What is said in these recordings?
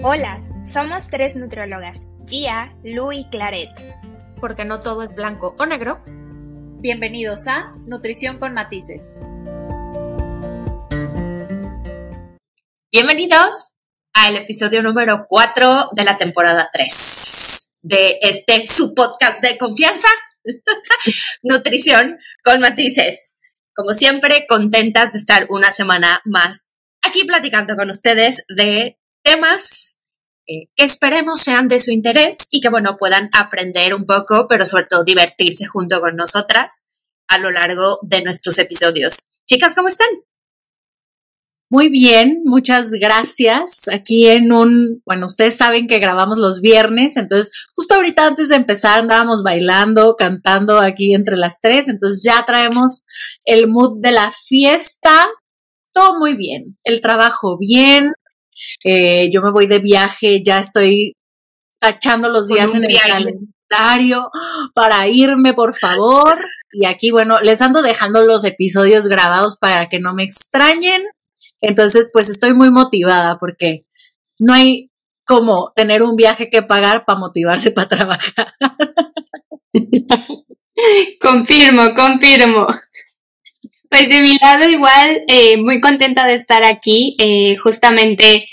Hola, somos tres nutriólogas, Gia, Lu y Claret. Porque no todo es blanco o negro. Bienvenidos a Nutrición con Matices. Bienvenidos al episodio número 4 de la temporada 3 de su podcast de confianza, Nutrición con Matices. Como siempre, contentas de estar una semana más aquí platicando con ustedes de temas que esperemos sean de su interés y que, puedan aprender un poco, pero sobre todo divertirse junto con nosotras a lo largo de nuestros episodios. Chicas, ¿cómo están? Muy bien, muchas gracias. Aquí ustedes saben que grabamos los viernes, entonces justo ahorita antes de empezar andábamos bailando, cantando aquí entre las tres, entonces ya traemos el mood de la fiesta, todo muy bien, el trabajo bien, yo me voy de viaje, ya estoy tachando los días en el calendario para irme, por favor, y aquí, les ando dejando los episodios grabados para que no me extrañen. Entonces, pues estoy muy motivada porque no hay como tener un viaje que pagar para motivarse para trabajar. Confirmo. Pues de mi lado igual, muy contenta de estar aquí. Justamente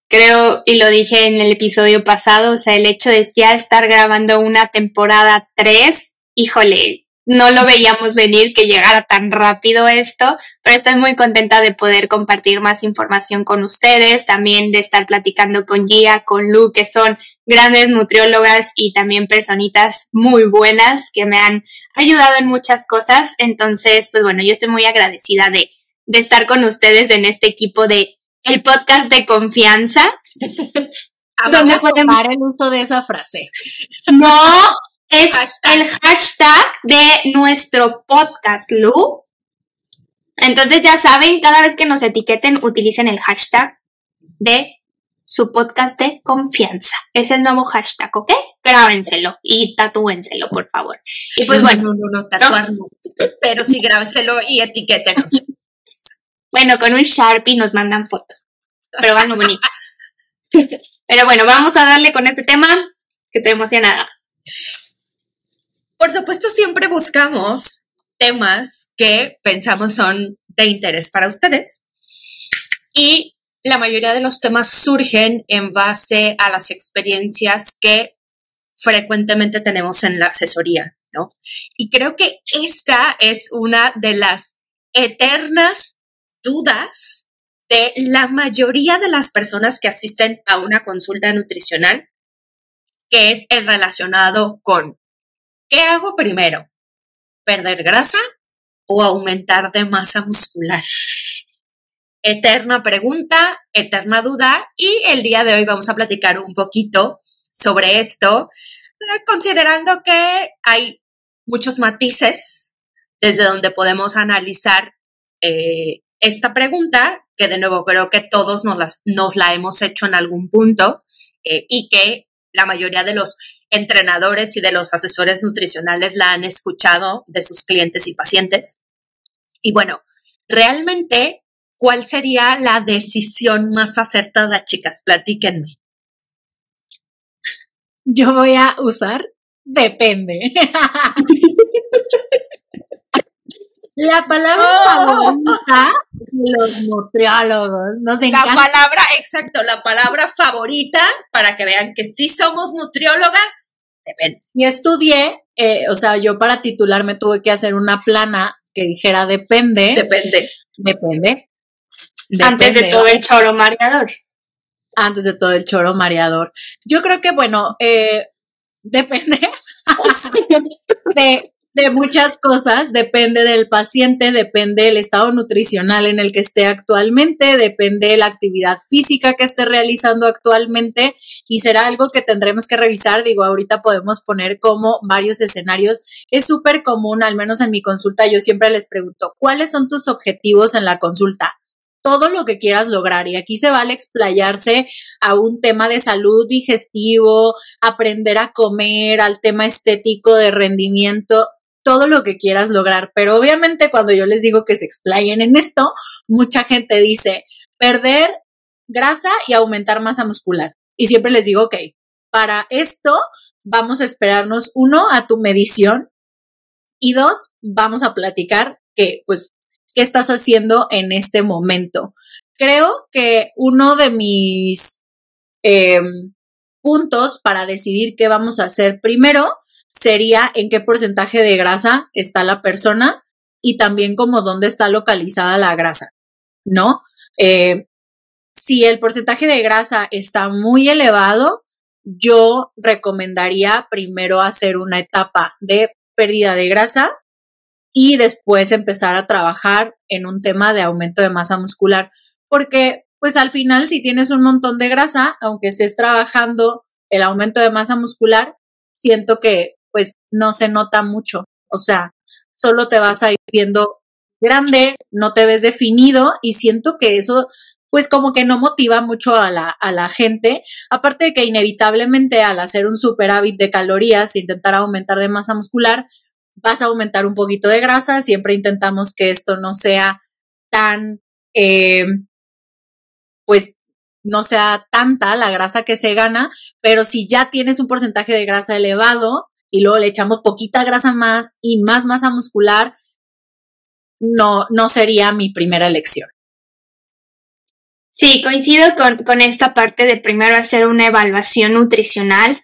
creo, y lo dije en el episodio pasado, o sea, el hecho de ya estar grabando una temporada 3, híjole, no lo veíamos venir que llegara tan rápido esto, pero estoy muy contenta de poder compartir más información con ustedes, también de estar platicando con Gia, con Lu, que son grandes nutriólogas y también personitas muy buenas que me han ayudado en muchas cosas. Entonces, pues yo estoy muy agradecida de estar con ustedes en este equipo de el podcast de confianza. Vamos a tomar el uso de esa frase. No. Es el hashtag de nuestro podcast, Lu. Entonces ya saben, cada vez que nos etiqueten, utilicen el hashtag de su podcast de confianza. Es el nuevo hashtag, ¿ok? Grábenselo y tatúenselo, por favor. Y pues No, tatuarnos. Pero sí, grábenselo y etiquétenos. Con un Sharpie nos mandan foto. Pero bonito. Pero vamos a darle con este tema, que estoy emocionada. Por supuesto, siempre buscamos temas que pensamos son de interés para ustedes y la mayoría de los temas surgen en base a las experiencias que frecuentemente tenemos en la asesoría, ¿no? Y creo que esta es una de las eternas dudas de la mayoría de las personas que asisten a una consulta nutricional, que es el relacionado con ¿qué hago primero? ¿Perder grasa o aumentar de masa muscular? Eterna pregunta, eterna duda, y el día de hoy vamos a platicar un poquito sobre esto, considerando que hay muchos matices desde donde podemos analizar esta pregunta, que de nuevo creo que todos nos la hemos hecho en algún punto y que la mayoría de los entrenadores y de los asesores nutricionales la han escuchado de sus clientes y pacientes. Y realmente, ¿cuál sería la decisión más acertada, chicas? Platíquenme. Yo voy a usar depende. La palabra favorita de los nutriólogos. Nos encanta. La palabra favorita para que vean que sí somos nutriólogas, depende. Y estudié, yo para titularme tuve que hacer una plana que dijera depende. Antes de todo el choro mareador. Antes de todo el choro mareador. Yo creo que, depende de muchas cosas, depende del paciente, depende del estado nutricional en el que esté actualmente, depende de la actividad física que esté realizando actualmente y será algo que tendremos que revisar. Ahorita podemos poner como varios escenarios. Es súper común, al menos en mi consulta, yo siempre les pregunto, ¿cuáles son tus objetivos en la consulta? Todo lo que quieras lograr, y aquí se vale explayarse a un tema de salud digestivo, aprender a comer, al tema estético de rendimiento, todo lo que quieras lograr, pero obviamente cuando yo les digo que se explayen en esto, mucha gente dice perder grasa y aumentar masa muscular. y siempre les digo, ok, para esto vamos a esperarnos, 1, a tu medición, y 2, vamos a platicar qué estás haciendo en este momento. Creo que uno de mis puntos para decidir qué vamos a hacer primero sería en qué porcentaje de grasa está la persona y también como dónde está localizada la grasa, ¿no? Si el porcentaje de grasa está muy elevado, yo recomendaría primero hacer una etapa de pérdida de grasa y después empezar a trabajar en un tema de aumento de masa muscular, porque pues al final si tienes un montón de grasa, aunque estés trabajando el aumento de masa muscular, siento que pues no se nota mucho, o sea, solo te vas a ir viendo grande, no te ves definido y siento que eso pues como que no motiva mucho a la gente, aparte de que inevitablemente al hacer un superávit de calorías e intentar aumentar de masa muscular, vas a aumentar un poquito de grasa. Siempre intentamos que esto no sea tan, pues no sea tanta la grasa que se gana, pero si ya tienes un porcentaje de grasa elevado y luego le echamos poquita grasa más y más masa muscular, no sería mi primera elección. Sí, coincido con esta parte de primero hacer una evaluación nutricional,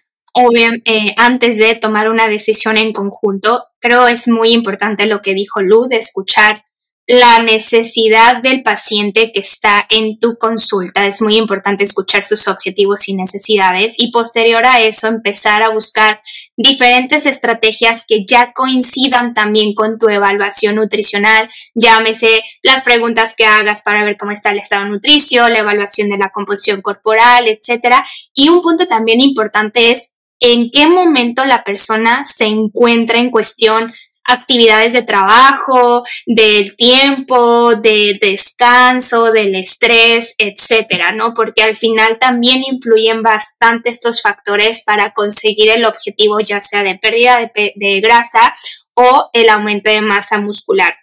antes de tomar una decisión en conjunto. Creo es muy importante lo que dijo Lu, de escuchar la necesidad del paciente que está en tu consulta. Es muy importante escuchar sus objetivos y necesidades y posterior a eso empezar a buscar diferentes estrategias que ya coincidan también con tu evaluación nutricional. Llámese las preguntas que hagas para ver cómo está el estado nutricio, la evaluación de la composición corporal, etcétera. Y un punto también importante es en qué momento la persona se encuentra en cuestión actividades de trabajo, del tiempo, de descanso, del estrés, etcétera, ¿no? Porque al final también influyen bastante estos factores para conseguir el objetivo, ya sea de pérdida de grasa o el aumento de masa muscular.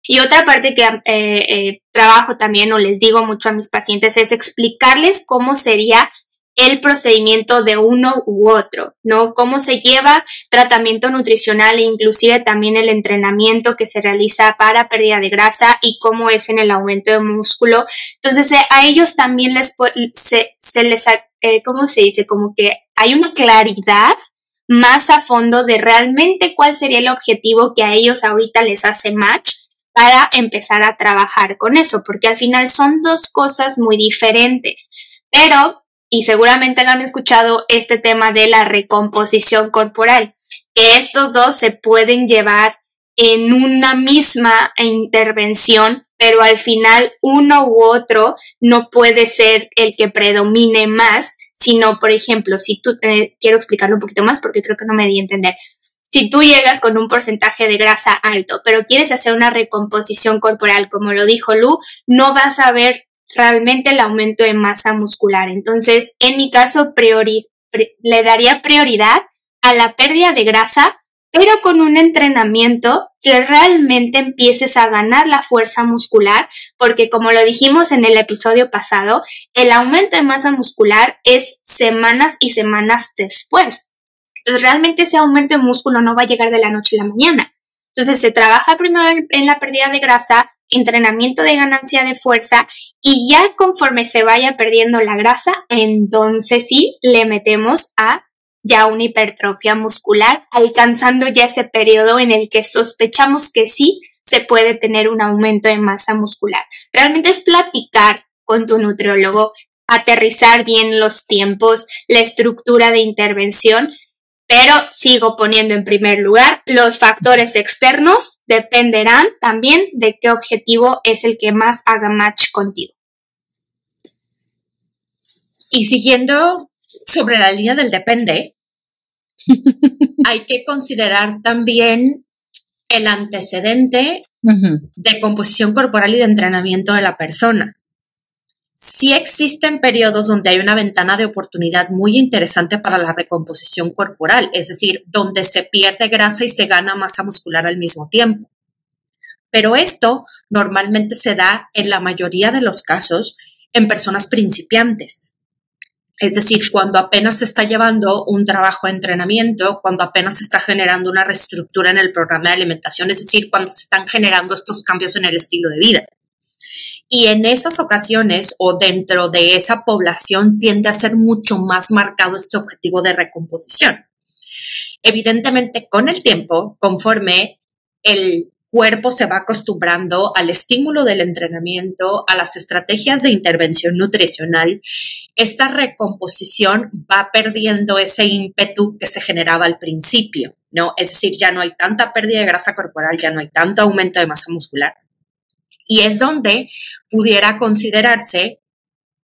Y otra parte que trabajo también o les digo mucho a mis pacientes es explicarles cómo sería el procedimiento de uno u otro, ¿no? Cómo se lleva tratamiento nutricional e inclusive también el entrenamiento que se realiza para pérdida de grasa y cómo es en el aumento de músculo. Entonces, a ellos también se les, ¿cómo se dice? Como que hay una claridad más a fondo de realmente cuál sería el objetivo que a ellos ahorita les hace match para empezar a trabajar con eso, porque al final son dos cosas muy diferentes, pero y seguramente lo han escuchado, este tema de la recomposición corporal, que estos dos se pueden llevar en una misma intervención, pero al final uno u otro no puede ser el que predomine más, sino, por ejemplo, si tú, quiero explicarlo un poquito más porque creo que no me di a entender. Si tú llegas con un porcentaje de grasa alto, pero quieres hacer una recomposición corporal, como lo dijo Lu, no vas a ver realmente el aumento de masa muscular. Entonces, en mi caso, le daría prioridad a la pérdida de grasa, pero con un entrenamiento que realmente empieces a ganar la fuerza muscular, porque como lo dijimos en el episodio pasado, el aumento de masa muscular es semanas y semanas después. Entonces, realmente ese aumento de músculo no va a llegar de la noche a la mañana. Entonces, se trabaja primero en la pérdida de grasa, entrenamiento de ganancia de fuerza y ya conforme se vaya perdiendo la grasa, entonces sí le metemos a ya una hipertrofia muscular, alcanzando ya ese periodo en el que sospechamos que sí se puede tener un aumento de masa muscular. Realmente es platicar con tu nutriólogo, aterrizar bien los tiempos, la estructura de intervención, pero sigo poniendo en primer lugar los factores externos dependerán también de qué objetivo es el que más haga match contigo. Y siguiendo sobre la línea del depende, hay que considerar también el antecedente de composición corporal y de entrenamiento de la persona. Sí existen periodos donde hay una ventana de oportunidad muy interesante para la recomposición corporal, es decir, donde se pierde grasa y se gana masa muscular al mismo tiempo. Pero esto normalmente se da en la mayoría de los casos en personas principiantes. Es decir, cuando apenas se está llevando un trabajo de entrenamiento, cuando apenas se está generando una reestructura en el programa de alimentación, es decir, cuando se están generando estos cambios en el estilo de vida. Y en esas ocasiones o dentro de esa población tiende a ser mucho más marcado este objetivo de recomposición. Evidentemente, con el tiempo, conforme el cuerpo se va acostumbrando al estímulo del entrenamiento, a las estrategias de intervención nutricional, esta recomposición va perdiendo ese ímpetu que se generaba al principio, ¿no? Es decir, ya no hay tanta pérdida de grasa corporal, ya no hay tanto aumento de masa muscular. Y es donde pudiera considerarse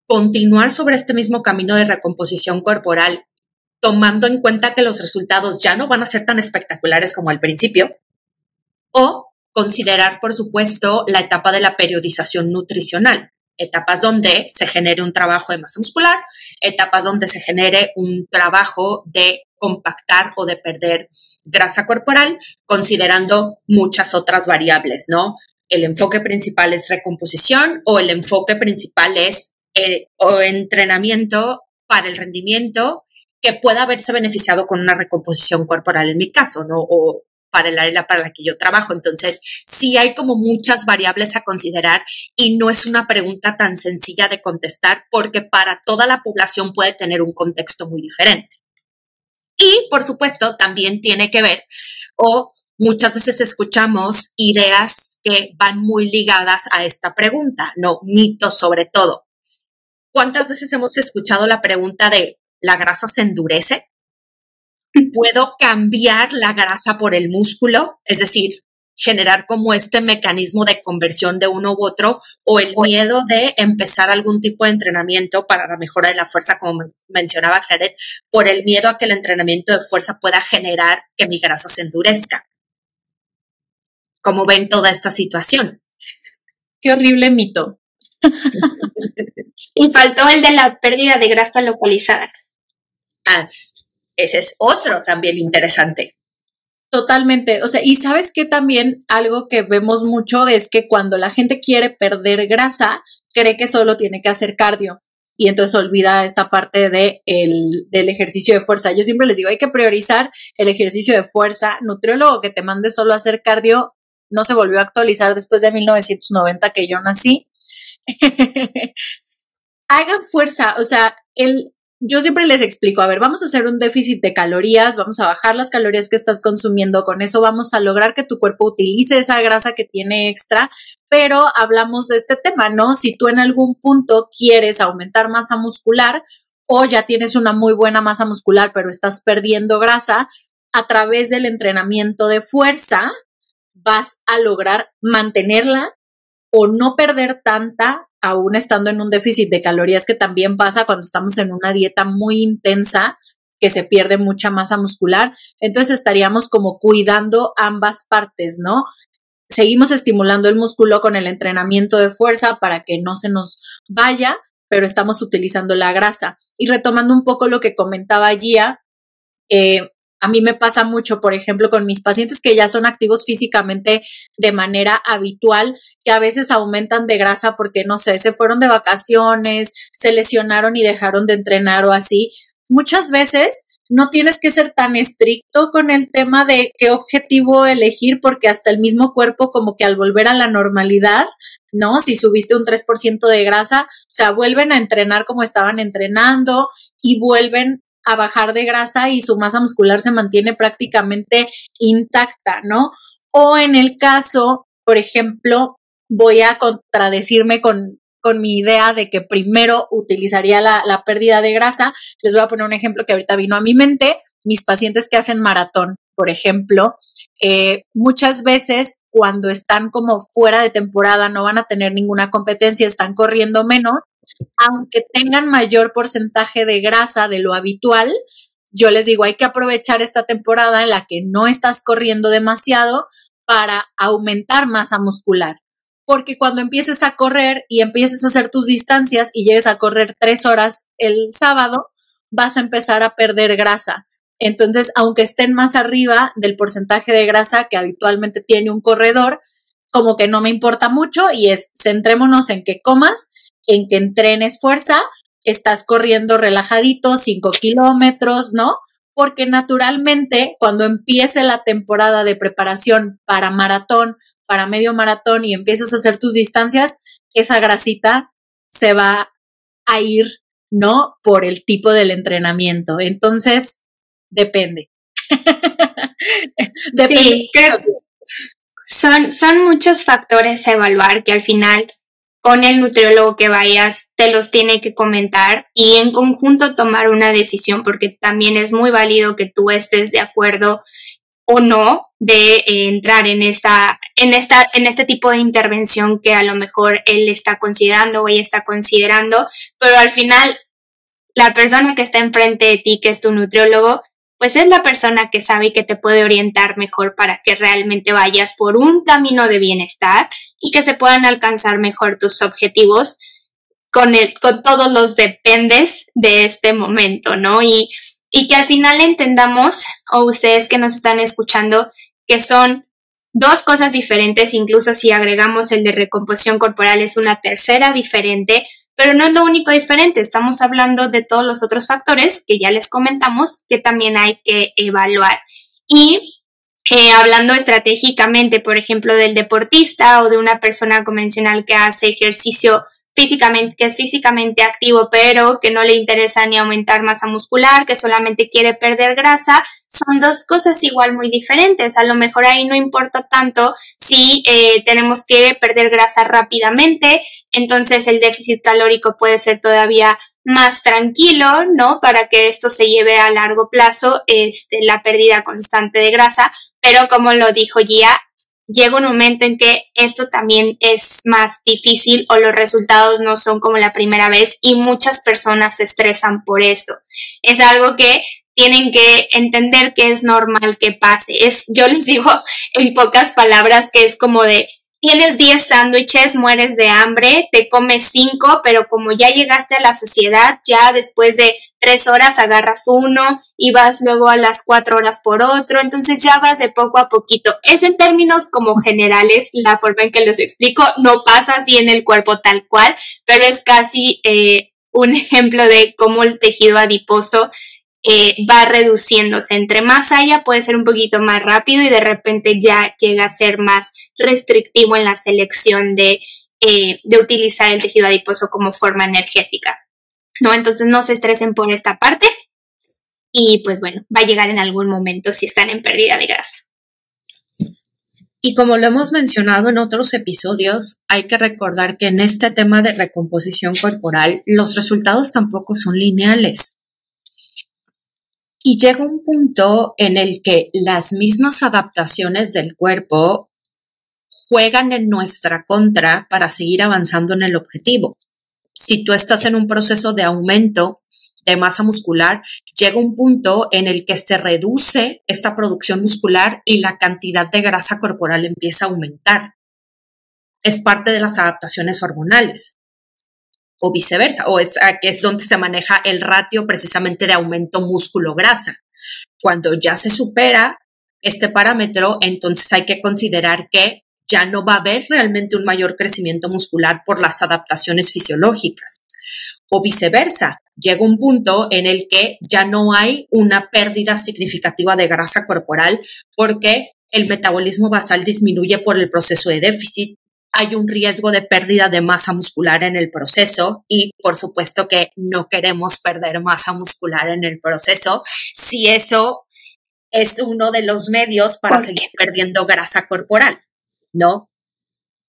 continuar sobre este mismo camino de recomposición corporal, tomando en cuenta que los resultados ya no van a ser tan espectaculares como al principio, o considerar, por supuesto, la etapa de la periodización nutricional, etapas donde se genere un trabajo de masa muscular, etapas donde se genere un trabajo de compactar o de perder grasa corporal, considerando muchas otras variables, ¿no? El enfoque principal es recomposición o el enfoque principal es o entrenamiento para el rendimiento que pueda haberse beneficiado con una recomposición corporal en mi caso, ¿no? O para el área para la que yo trabajo. Entonces, sí hay como muchas variables a considerar y no es una pregunta tan sencilla de contestar porque para toda la población puede tener un contexto muy diferente. Y, por supuesto, también tiene que ver o muchas veces escuchamos ideas que van muy ligadas a esta pregunta, no mitos sobre todo. ¿Cuántas veces hemos escuchado la pregunta de ¿la grasa se endurece? ¿Puedo cambiar la grasa por el músculo? Es decir, generar como este mecanismo de conversión de uno u otro o el miedo de empezar algún tipo de entrenamiento para la mejora de la fuerza, como mencionaba Claret, por el miedo a que el entrenamiento de fuerza pueda generar que mi grasa se endurezca. ¿Cómo ven toda esta situación? Qué horrible mito. Y faltó el de la pérdida de grasa localizada. Ese es otro también interesante. Totalmente. O sea, y sabes que también algo que vemos mucho es que cuando la gente quiere perder grasa, cree que solo tiene que hacer cardio. Y entonces olvida esta parte del ejercicio de fuerza. Yo siempre les digo, hay que priorizar el ejercicio de fuerza. Nutriólogo que te mande solo a hacer cardio no se volvió a actualizar después de 1990 que yo nací. Hagan fuerza, o sea, yo siempre les explico, a ver, vamos a hacer un déficit de calorías, vamos a bajar las calorías que estás consumiendo, con eso vamos a lograr que tu cuerpo utilice esa grasa que tiene extra, pero hablamos de este tema, ¿no? Si tú en algún punto quieres aumentar masa muscular o ya tienes una muy buena masa muscular, pero estás perdiendo grasa, a través del entrenamiento de fuerza vas a lograr mantenerla o no perder tanta aún estando en un déficit de calorías, que también pasa cuando estamos en una dieta muy intensa, que se pierde mucha masa muscular. Entonces estaríamos como cuidando ambas partes, ¿no? Seguimos estimulando el músculo con el entrenamiento de fuerza para que no se nos vaya, pero estamos utilizando la grasa. Y retomando un poco lo que comentaba Gia, a mí me pasa mucho, por ejemplo, con mis pacientes que ya son activos físicamente de manera habitual, que a veces aumentan de grasa porque, no sé, se fueron de vacaciones, se lesionaron y dejaron de entrenar o así. Muchas veces no tienes que ser tan estricto con el tema de qué objetivo elegir, porque hasta el mismo cuerpo como que al volver a la normalidad, ¿no? Si subiste un 3% de grasa, o sea, vuelven a entrenar como estaban entrenando y vuelven a bajar de grasa y su masa muscular se mantiene prácticamente intacta, ¿no? O en el caso, por ejemplo, voy a contradecirme con mi idea de que primero utilizaría la pérdida de grasa. Les voy a poner un ejemplo que ahorita vino a mi mente. Mis pacientes que hacen maratón, por ejemplo, muchas veces cuando están como fuera de temporada, no van a tener ninguna competencia, están corriendo menos, aunque tengan mayor porcentaje de grasa de lo habitual, yo les digo, hay que aprovechar esta temporada en la que no estás corriendo demasiado para aumentar masa muscular. Porque cuando empieces a correr y empieces a hacer tus distancias y llegues a correr 3 horas el sábado, vas a empezar a perder grasa. Entonces, aunque estén más arriba del porcentaje de grasa que habitualmente tiene un corredor, como que no me importa mucho y centrémonos en que comas, en que entrenes fuerza estás corriendo relajadito 5 kilómetros, ¿no? Porque naturalmente cuando empiece la temporada de preparación para maratón, para medio maratón y empiezas a hacer tus distancias, esa grasita se va a ir, ¿no? Por el tipo del entrenamiento. Entonces, depende. Depende. Sí, creo que son muchos factores a evaluar que al final con el nutriólogo que vayas te los tiene que comentar y en conjunto tomar una decisión, porque también es muy válido que tú estés de acuerdo o no de entrar en este tipo de intervención que a lo mejor él está considerando o ella está considerando, pero al final la persona que está enfrente de ti, que es tu nutriólogo, pues es la persona que sabe y que te puede orientar mejor para que realmente vayas por un camino de bienestar y que se puedan alcanzar mejor tus objetivos con todos los dependes de este momento, ¿no? Y que al final entendamos, o ustedes que nos están escuchando, que son dos cosas diferentes, incluso si agregamos el de recomposición corporal es una tercera diferente, pero no es lo único diferente, estamos hablando de todos los otros factores que ya les comentamos que también hay que evaluar. Y hablando estratégicamente, por ejemplo, del deportista o de una persona convencional que hace ejercicio físicamente, que es físicamente activo, pero que no le interesa ni aumentar masa muscular, que solamente quiere perder grasa, son dos cosas igual muy diferentes. A lo mejor ahí no importa tanto si tenemos que perder grasa rápidamente, entonces el déficit calórico puede ser todavía más tranquilo, ¿no? Para que esto se lleve a largo plazo, la pérdida constante de grasa, pero como lo dijo Gia, llega un momento en que esto también es más difícil o los resultados no son como la primera vez y muchas personas se estresan por esto. Es algo que tienen que entender que es normal que pase. Yo les digo en pocas palabras que es como de tienes 10 sándwiches, mueres de hambre, te comes 5, pero como ya llegaste a la saciedad, ya después de 3 horas agarras uno y vas luego a las 4 horas por otro, entonces ya vas de poco a poquito. Es en términos como generales la forma en que los explico, no pasa así en el cuerpo tal cual, pero es casi un ejemplo de cómo el tejido adiposo va reduciéndose. Entre más haya puede ser un poquito más rápido y de repente ya llega a ser más restrictivo en la selección de utilizar el tejido adiposo como forma energética, ¿no? Entonces no se estresen por esta parte y pues bueno, va a llegar en algún momento si están en pérdida de grasa. Y como lo hemos mencionado en otros episodios, hay que recordar que en este tema de recomposición corporal los resultados tampoco son lineales. Y llega un punto en el que las mismas adaptaciones del cuerpo juegan en nuestra contra para seguir avanzando en el objetivo. Si tú estás en un proceso de aumento de masa muscular, llega un punto en el que se reduce esta producción muscular y la cantidad de grasa corporal empieza a aumentar. Es parte de las adaptaciones hormonales. O viceversa, que es donde se maneja el ratio precisamente de aumento músculo-grasa. Cuando ya se supera este parámetro, entonces hay que considerar que ya no va a haber realmente un mayor crecimiento muscular por las adaptaciones fisiológicas. O viceversa, llega un punto en el que ya no hay una pérdida significativa de grasa corporal porque el metabolismo basal disminuye por el proceso de déficit. Hay un riesgo de pérdida de masa muscular en el proceso y por supuesto que no queremos perder masa muscular en el proceso si eso es uno de los medios para seguir perdiendo grasa corporal, ¿no?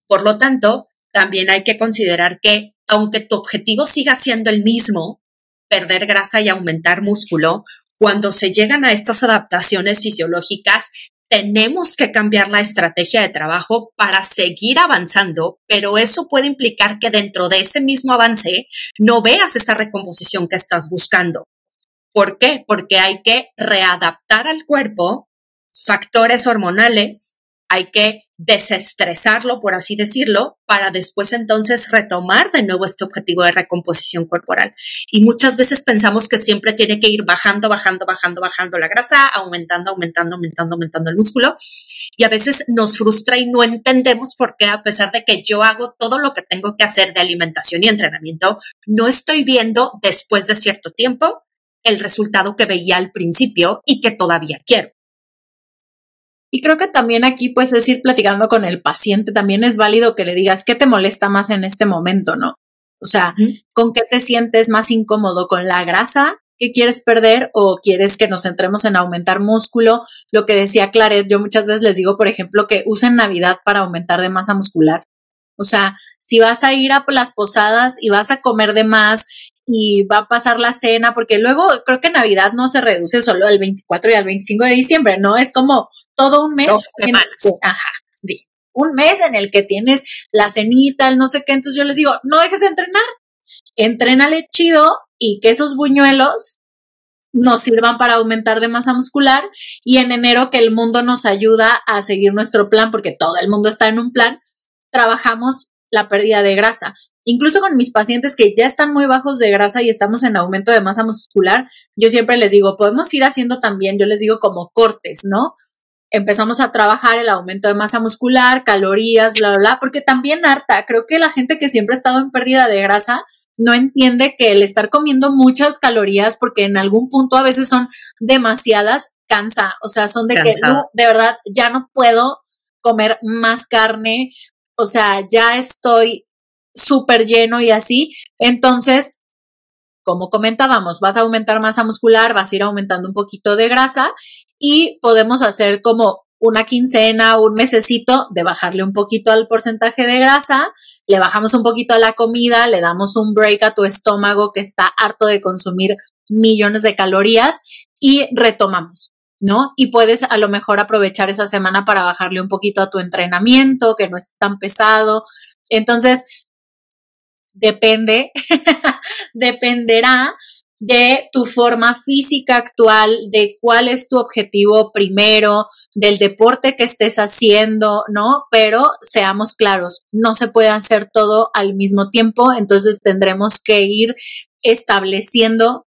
Por lo tanto, también hay que considerar que aunque tu objetivo siga siendo el mismo, perder grasa y aumentar músculo, cuando se llegan a estas adaptaciones fisiológicas, tenemos que cambiar la estrategia de trabajo para seguir avanzando, pero eso puede implicar que dentro de ese mismo avance no veas esa recomposición que estás buscando. ¿Por qué? Porque hay que readaptar al cuerpo factores hormonales hay que desestresarlo, por así decirlo, para después entonces retomar de nuevo este objetivo de recomposición corporal. Y muchas veces pensamos que siempre tiene que ir bajando la grasa, aumentando el músculo. Y a veces nos frustra y no entendemos por qué, a pesar de que yo hago todo lo que tengo que hacer de alimentación y entrenamiento, no estoy viendo después de cierto tiempo el resultado que veía al principio y que todavía quiero. Y creo que también aquí, pues, es ir platicando con el paciente. También es válido que le digas qué te molesta más en este momento, ¿no? O sea, ¿con qué te sientes más incómodo? ¿Con la grasa que quieres perder o quieres que nos centremos en aumentar músculo? Lo que decía Claret, yo muchas veces les digo, por ejemplo, que usen Navidad para aumentar de masa muscular. O sea, si vas a ir a las posadas y vas a comer de más y va a pasar la cena, porque luego creo que Navidad no se reduce solo al 24 y al 25 de diciembre, ¿no? Es como todo un mes. 2 semanas. Sí, un mes en el que tienes la cenita, el no sé qué. Entonces yo les digo, no dejes de entrenar, entrénale chido y que esos buñuelos nos sirvan para aumentar de masa muscular, y en enero, que el mundo nos ayuda a seguir nuestro plan, porque todo el mundo está en un plan, trabajamos la pérdida de grasa. Incluso con mis pacientes que ya están muy bajos de grasa y estamos en aumento de masa muscular, yo siempre les digo, podemos ir haciendo también, yo les digo como cortes, ¿no? Empezamos a trabajar el aumento de masa muscular, calorías, bla, bla, bla, porque también harta, creo que la gente que siempre ha estado en pérdida de grasa no entiende que el estar comiendo muchas calorías, porque en algún punto a veces son demasiadas, cansa, o sea, son de que no, de verdad ya no puedo comer más carne, o sea, ya estoy súper lleno y así. Entonces, como comentábamos, vas a aumentar masa muscular, vas a ir aumentando un poquito de grasa y podemos hacer como una quincena, un mesecito de bajarle un poquito al porcentaje de grasa, le bajamos un poquito a la comida, le damos un break a tu estómago que está harto de consumir millones de calorías y retomamos, ¿no? Y puedes a lo mejor aprovechar esa semana para bajarle un poquito a tu entrenamiento, que no esté tan pesado. Entonces, dependerá de tu forma física actual, de cuál es tu objetivo primero, del deporte que estés haciendo, ¿no? Pero seamos claros, no se puede hacer todo al mismo tiempo, entonces tendremos que ir estableciendo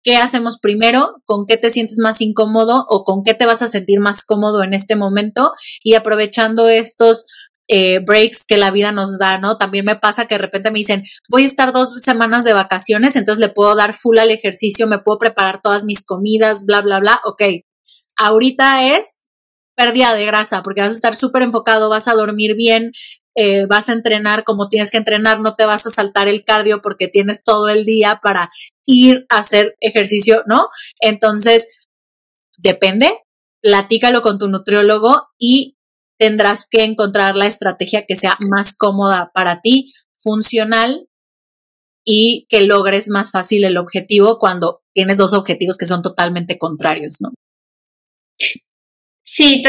qué hacemos primero, con qué te sientes más incómodo o con qué te vas a sentir más cómodo en este momento, y aprovechando estos breaks que la vida nos da, ¿no? También me pasa que de repente me dicen, voy a estar 2 semanas de vacaciones, entonces le puedo dar full al ejercicio, me puedo preparar todas mis comidas, bla, bla, bla. Ok, ahorita es pérdida de grasa porque vas a estar súper enfocado, vas a dormir bien, vas a entrenar como tienes que entrenar, no te vas a saltar el cardio porque tienes todo el día para ir a hacer ejercicio, ¿no? Entonces, depende, platícalo con tu nutriólogo y tendrás que encontrar la estrategia que sea más cómoda para ti, funcional, y que logres más fácil el objetivo cuando tienes 2 objetivos que son totalmente contrarios, ¿no? Sí,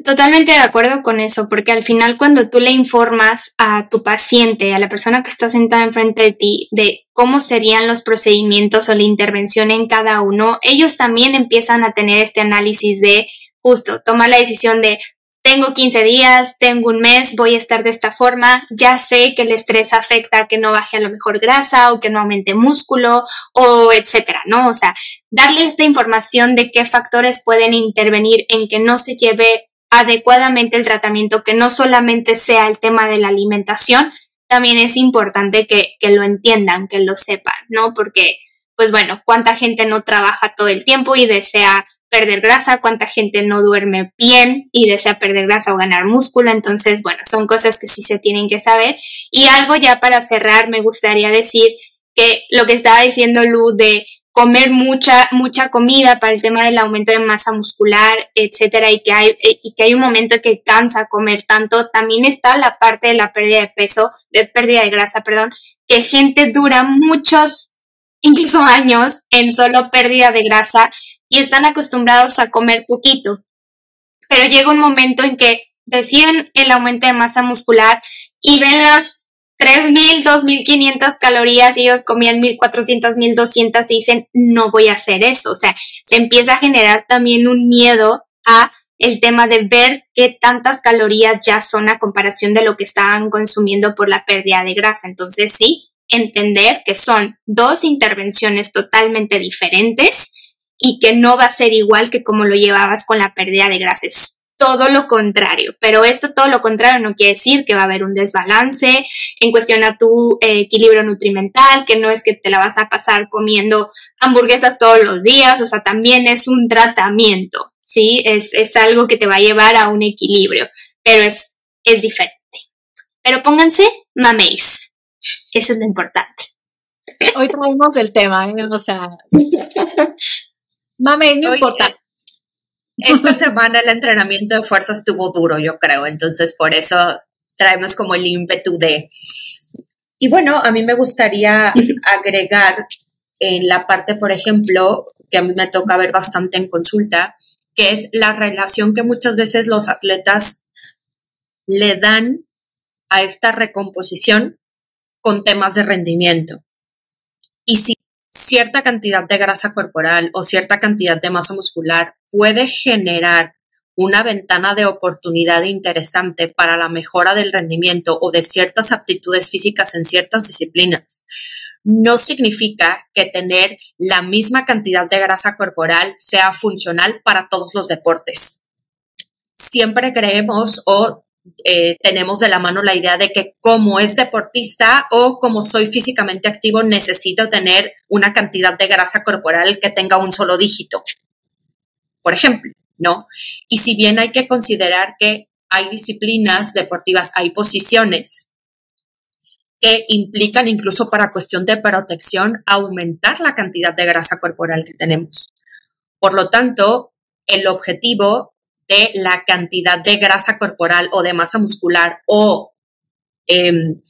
totalmente de acuerdo con eso, porque al final cuando tú le informas a tu paciente, a la persona que está sentada enfrente de ti, de cómo serían los procedimientos o la intervención en cada uno, ellos también empiezan a tener este análisis de justo tomar la decisión de tengo 15 días, tengo un mes, voy a estar de esta forma, ya sé que el estrés afecta a que no baje a lo mejor grasa o que no aumente músculo o etcétera, ¿no? O sea, darle esta información de qué factores pueden intervenir en que no se lleve adecuadamente el tratamiento, que no solamente sea el tema de la alimentación, también es importante que lo entiendan, que lo sepan, ¿no? Porque, pues bueno, cuánta gente no trabaja todo el tiempo y desea perder grasa, cuánta gente no duerme bien y desea perder grasa o ganar músculo. Entonces, bueno, son cosas que sí se tienen que saber. Y algo ya para cerrar, me gustaría decir que lo que estaba diciendo Lu de comer mucha comida para el tema del aumento de masa muscular, etcétera, y que hay un momento que cansa comer tanto, también está la parte de la pérdida de grasa, que gente dura muchos, incluso años, en solo pérdida de grasa y están acostumbrados a comer poquito. Pero llega un momento en que deciden el aumento de masa muscular y ven las 3,000, 2,500 calorías y ellos comían 1,400, 1,200 y dicen, no voy a hacer eso. O sea, se empieza a generar también un miedo a el tema de ver qué tantas calorías ya son a comparación de lo que estaban consumiendo por la pérdida de grasa. Entonces sí, entender que son dos intervenciones totalmente diferentes y que no va a ser igual que como lo llevabas con la pérdida de grasa. Es todo lo contrario, pero esto todo lo contrario no quiere decir que va a haber un desbalance en cuestión a tu equilibrio nutrimental, que no es que te la vas a pasar comiendo hamburguesas todos los días, o sea, también es un tratamiento, ¿sí? Es algo que te va a llevar a un equilibrio, pero es diferente. Pero pónganse mameis, eso es lo importante. Hoy traemos el tema, o sea, mameis no importa. Esta semana el entrenamiento de fuerza estuvo duro, yo creo, entonces por eso traemos como el ímpetu de... Y bueno, a mí me gustaría agregar en la parte, por ejemplo, que a mí me toca ver bastante en consulta, que es la relación que muchas veces los atletas le dan a esta recomposición con temas de rendimiento. Y si cierta cantidad de grasa corporal o cierta cantidad de masa muscular puede generar una ventana de oportunidad interesante para la mejora del rendimiento o de ciertas aptitudes físicas en ciertas disciplinas, no significa que tener la misma cantidad de grasa corporal sea funcional para todos los deportes. Siempre creemos o tenemos de la mano la idea de que como es deportista o como soy físicamente activo necesito tener una cantidad de grasa corporal que tenga un solo dígito, por ejemplo, ¿no? Y si bien hay que considerar que hay disciplinas deportivas, hay posiciones que implican incluso para cuestión de protección aumentar la cantidad de grasa corporal que tenemos. Por lo tanto, el objetivo de la cantidad de grasa corporal o de masa muscular o qué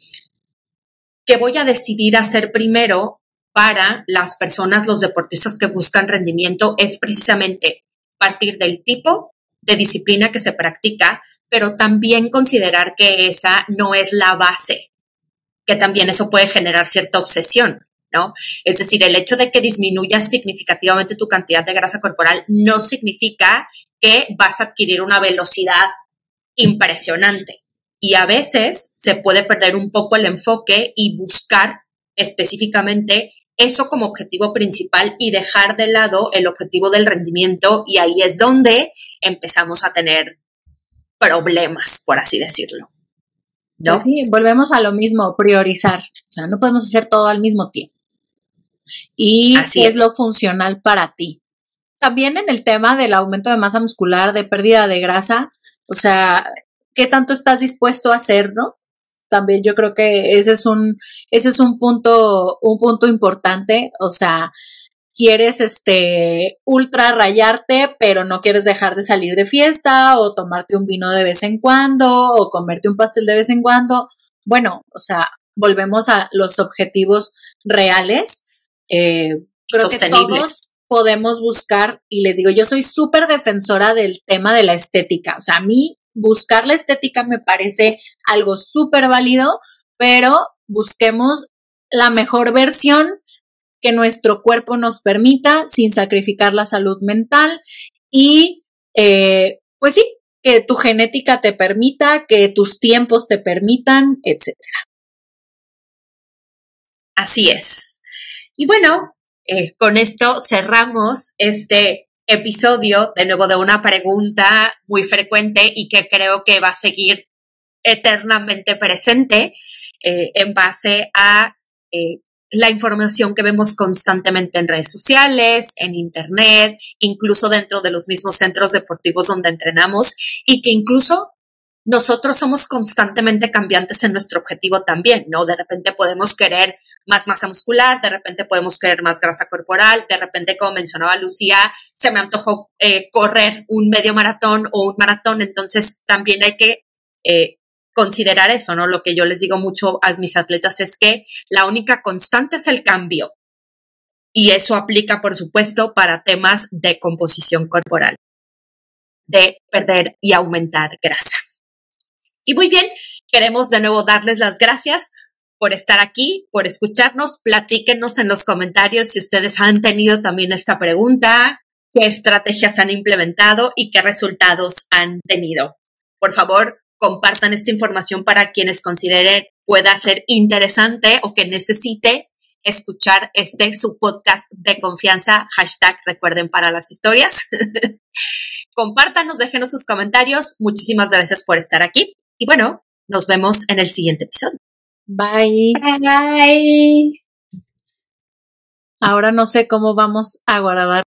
voy a decidir hacer primero para las personas, los deportistas que buscan rendimiento es precisamente partir del tipo de disciplina que se practica, pero también considerar que esa no es la base, que también eso puede generar cierta obsesión, ¿no? Es decir, el hecho de que disminuyas significativamente tu cantidad de grasa corporal no significa que vas a adquirir una velocidad impresionante. Y a veces se puede perder un poco el enfoque y buscar específicamente eso como objetivo principal y dejar de lado el objetivo del rendimiento, y ahí es donde empezamos a tener problemas, por así decirlo, ¿no? Pues sí, volvemos a lo mismo, priorizar. O sea, no podemos hacer todo al mismo tiempo. ¿Y qué es lo funcional para ti? También en el tema del aumento de masa muscular, de pérdida de grasa, o sea, ¿qué tanto estás dispuesto a hacer, no? También yo creo que ese es un punto importante. O sea, quieres ultra rayarte, pero no quieres dejar de salir de fiesta o tomarte un vino de vez en cuando o comerte un pastel de vez en cuando. Bueno, o sea, volvemos a los objetivos reales, creo que todos podemos buscar, y les digo, yo soy súper defensora del tema de la estética. O sea, a mí buscar la estética me parece algo súper válido, pero busquemos la mejor versión que nuestro cuerpo nos permita sin sacrificar la salud mental y, pues sí, que tu genética te permita, que tus tiempos te permitan, etcétera. Así es. Y bueno, con esto cerramos este episodio de nuevo de una pregunta muy frecuente y que creo que va a seguir eternamente presente en base a la información que vemos constantemente en redes sociales, en internet, incluso dentro de los mismos centros deportivos donde entrenamos, y que incluso nosotros somos constantemente cambiantes en nuestro objetivo también, ¿no? De repente podemos querer más masa muscular, de repente podemos querer más grasa corporal, de repente, como mencionaba Lucía, se me antojó correr un medio maratón o un maratón, entonces también hay que considerar eso, ¿no? Lo que yo les digo mucho a mis atletas es que la única constante es el cambio, y eso aplica, por supuesto, para temas de composición corporal, de perder y aumentar grasa. Y muy bien, queremos de nuevo darles las gracias por estar aquí, por escucharnos. Platíquenos en los comentarios si ustedes han tenido también esta pregunta, qué estrategias han implementado y qué resultados han tenido. Por favor, compartan esta información para quienes consideren pueda ser interesante o que necesite escuchar su podcast de confianza. #recuerden para las historias. Compártanos, déjenos sus comentarios. Muchísimas gracias por estar aquí. Y bueno, nos vemos en el siguiente episodio. Bye. Bye. Ahora no sé cómo vamos a guardar